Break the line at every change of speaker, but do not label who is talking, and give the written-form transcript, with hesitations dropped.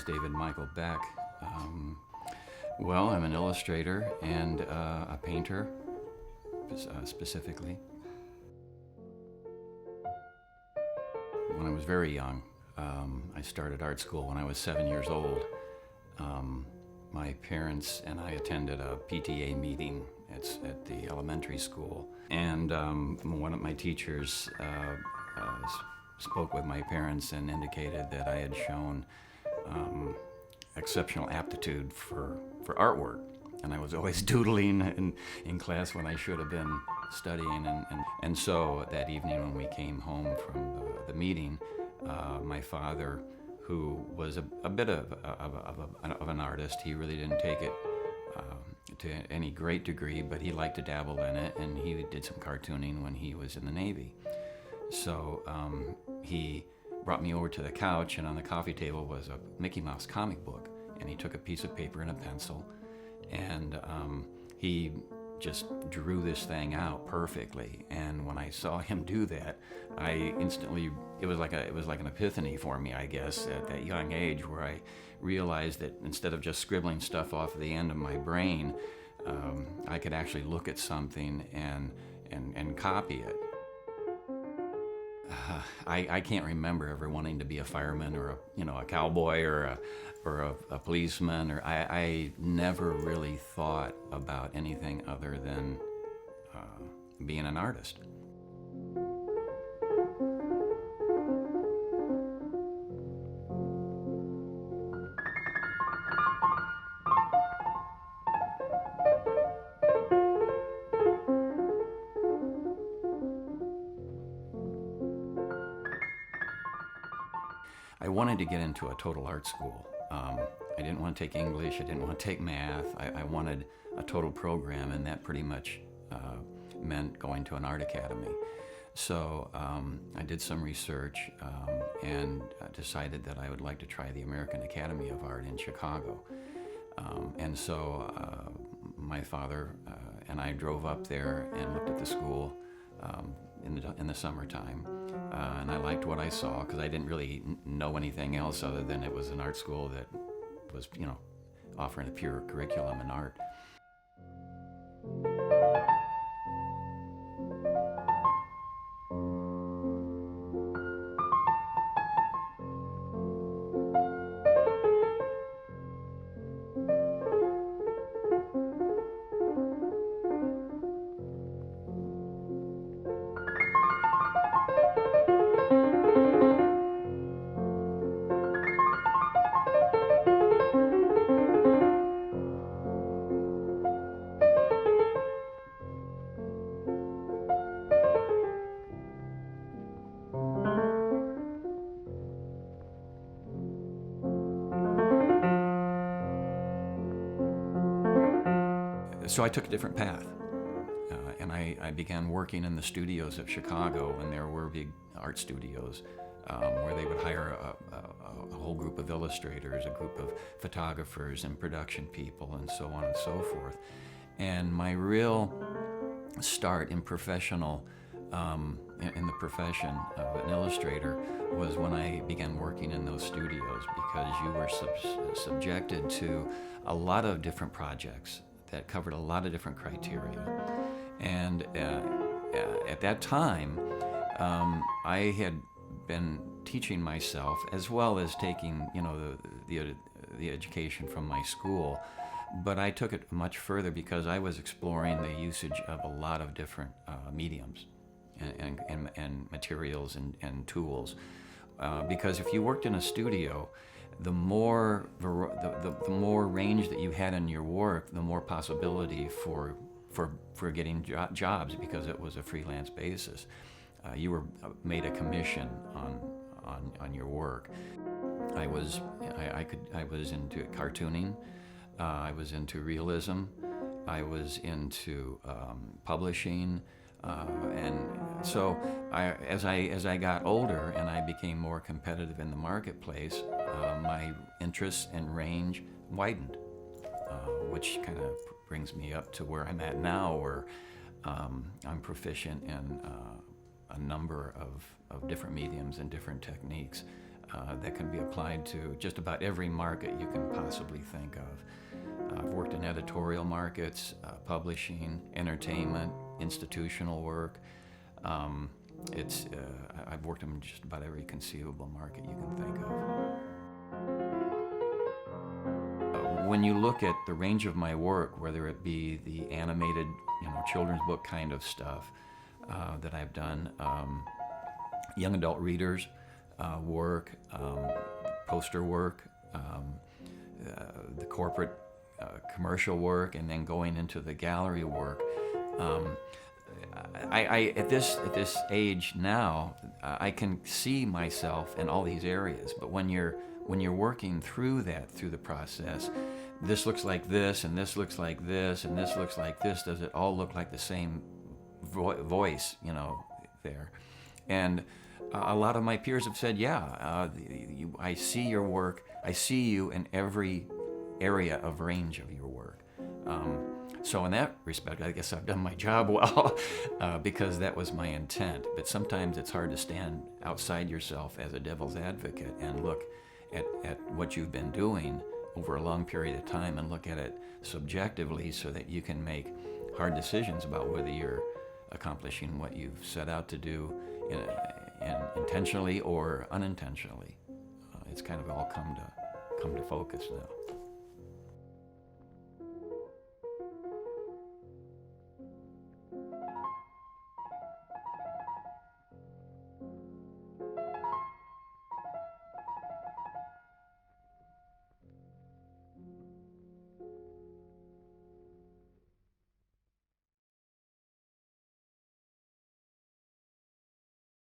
is David Michael Beck. Well, I'm an illustrator and a painter, specifically. When I was very young, I started art school when I was 7 years old. My parents and I attended a PTA meeting at the elementary school, and one of my teachers spoke with my parents and indicated that I had shown exceptional aptitude for artwork, and I was always doodling in class when I should have been studying. And so that evening when we came home from the meeting, my father, who was a bit of an artist, he really didn't take it to any great degree, but he liked to dabble in it, and he did some cartooning when he was in the Navy. So he brought me over to the couch, and on the coffee table was a Mickey Mouse comic book, and he took a piece of paper and a pencil, and he just drew this thing out perfectly. And when I saw him do that, I instantly, it was like an epiphany for me, I guess, at that young age, where I realized that instead of just scribbling stuff off the end of my brain, I could actually look at something and copy it. I can't remember ever wanting to be a fireman or a cowboy or a policeman, or I never really thought about anything other than being an artist. I wanted to get into a total art school. I didn't want to take English, I didn't want to take math. I wanted a total program, and that pretty much meant going to an art academy. So I did some research and decided that I would like to try the American Academy of Art in Chicago. And so my father and I drove up there and looked at the school in the summertime. And I liked what I saw, because I didn't really know anything else other than it was an art school that was, offering a pure curriculum in art. So I took a different path, and I began working in the studios of Chicago, and there were big art studios where they would hire a whole group of illustrators, a group of photographers and production people, and so on and so forth. And my real start in professional, in the profession of an illustrator, was when I began working in those studios, because you were subjected to a lot of different projects that covered a lot of different criteria. And at that time, I had been teaching myself, as well as taking, the education from my school. But I took it much further, because I was exploring the usage of a lot of different mediums and materials and tools. Because if you worked in a studio, the more range that you had in your work, the more possibility for getting jobs, because it was a freelance basis. You were made a commission on your work. I was into cartooning. I was into realism. I was into publishing. And so as I got older and I became more competitive in the marketplace, my interests and range widened, which kind of brings me up to where I'm at now, where I'm proficient in a number of different mediums and different techniques. that can be applied to just about every market you can possibly think of. I've worked in editorial markets, publishing, entertainment, institutional work. I've worked in just about every conceivable market you can think of. When you look at the range of my work, whether it be the animated, children's book kind of stuff that I've done, young adult readers work, poster work, the corporate commercial work, and then going into the gallery work. I at this age now, I can see myself in all these areas. But when you're working through the process, this looks like this, and this looks like this, and this looks like this. Does it all look like the same voice, there? And a lot of my peers have said, yeah, I see your work. I see you in every area of range of your work. So in that respect, I guess I've done my job well because that was my intent. But sometimes it's hard to stand outside yourself as a devil's advocate and look at what you've been doing over a long period of time and look at it subjectively so that you can make hard decisions about whether you're accomplishing what you've set out to do intentionally or unintentionally. It's kind of all come to focus now.